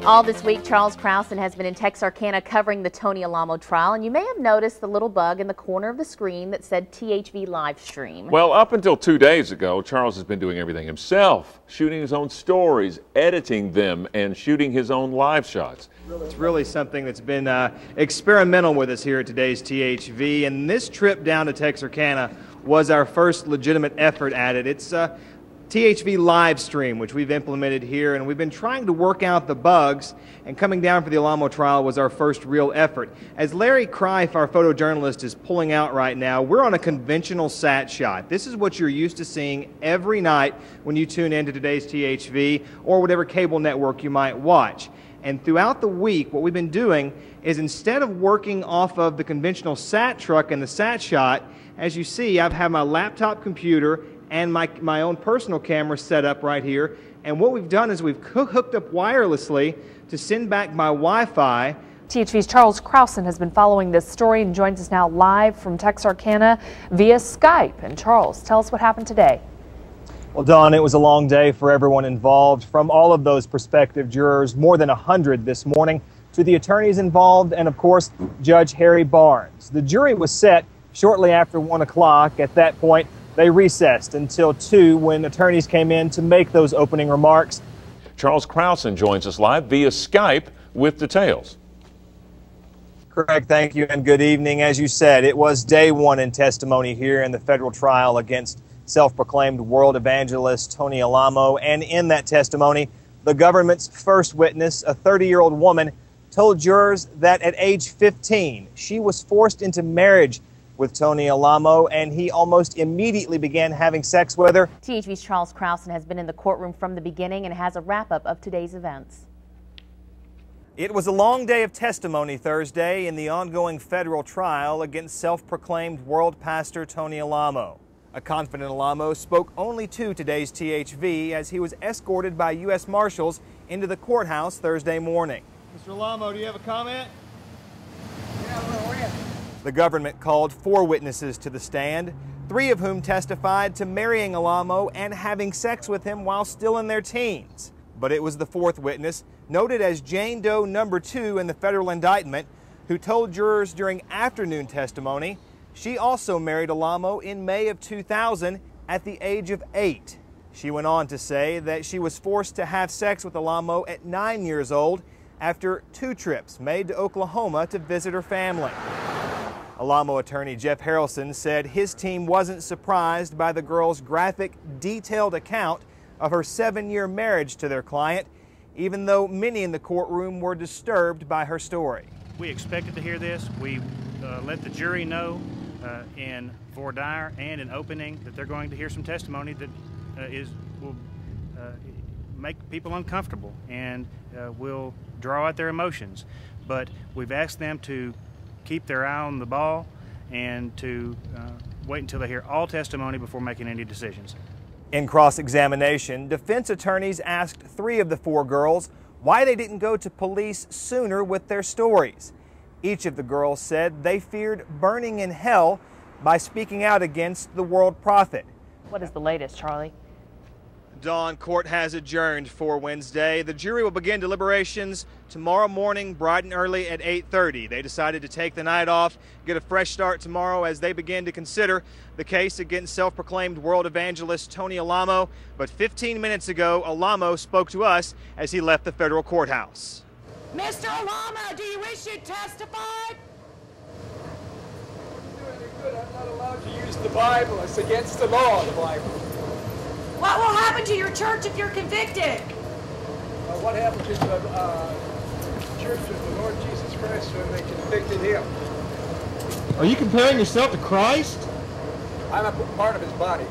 All this week, Charles Crowson has been in Texarkana covering the Tony Alamo trial, and you may have noticed the little bug in the corner of the screen that said THV live stream. Well, up until 2 days ago, Charles has been doing everything himself, shooting his own stories, editing them, and shooting his own live shots. It's really something that's been experimental with us here at today's THV, and this trip down to Texarkana was our first legitimate effort at it. It's THV live stream, which we've implemented here, and we've been trying to work out the bugs, and coming down for the Alamo trial was our first real effort. As Larry Kreif, our photojournalist, is pulling out right now, we're on a conventional sat shot. This is what you're used to seeing every night when you tune into today's THV or whatever cable network you might watch. And throughout the week, what we've been doing is, instead of working off of the conventional sat truck and the sat shot, as you see, I've had my laptop computer and my own personal camera set up right here. And what we've done is we've hooked up wirelessly to send back my Wi-Fi. THV's Charles Crowson has been following this story and joins us now live from Texarkana via Skype. And Charles, tell us what happened today. Well, Dawn, it was a long day for everyone involved, from all of those prospective jurors, more than 100 this morning, to the attorneys involved and, of course, Judge Harry Barnes. The jury was set shortly after 1 o'clock. At that point, they recessed until 2 when attorneys came in to make those opening remarks. Charles Crowson joins us live via Skype with details. Correct, thank you, and good evening. As you said, it was day 1 in testimony here in the federal trial against self-proclaimed world evangelist Tony Alamo, and in that testimony, the government's first witness, a 30-year-old woman, told jurors that at age 15, she was forced into marriage with Tony Alamo, and he almost immediately began having sex with her. THV's Charles Crowson has been in the courtroom from the beginning and has a wrap-up of today's events. It was a long day of testimony Thursday in the ongoing federal trial against self-proclaimed world pastor Tony Alamo. A confident Alamo spoke only to today's THV as he was escorted by U.S. Marshals into the courthouse Thursday morning. Mr. Alamo, do you have a comment? The government called 4 witnesses to the stand, 3 of whom testified to marrying Alamo and having sex with him while still in their teens. But it was the 4th witness, noted as Jane Doe number 2 in the federal indictment, who told jurors during afternoon testimony she also married Alamo in May of 2000 at the age of 8. She went on to say that she was forced to have sex with Alamo at 9 years old after 2 trips made to Oklahoma to visit her family. Alamo attorney Jeff Harrelson said his team wasn't surprised by the girl's graphic, detailed account of her 7-year marriage to their client, even though many in the courtroom were disturbed by her story. We expected to hear this. We let the jury know in voir dire and in opening that they're going to hear some testimony that will make people uncomfortable and will draw out their emotions. But we've asked them to keep their eye on the ball and to wait until they hear all testimony before making any decisions. In cross-examination, defense attorneys asked 3 of the 4 girls why they didn't go to police sooner with their stories. Each of the girls said they feared burning in hell by speaking out against the world prophet. What is the latest, Charlie? Dawn, court has adjourned for Wednesday. The jury will begin deliberations tomorrow morning, bright and early at 8:30. They decided to take the night off, get a fresh start tomorrow as they begin to consider the case against self-proclaimed world evangelist Tony Alamo. But 15 minutes ago, Alamo spoke to us as he left the federal courthouse. Mr. Alamo, do you wish you'd testified? I'm not allowed to use the Bible. It's against the law, the Bible. What will happen to your church if you're convicted? What happened to the church of the Lord Jesus Christ when they convicted him? Are you comparing yourself to Christ? I'm a part of his body.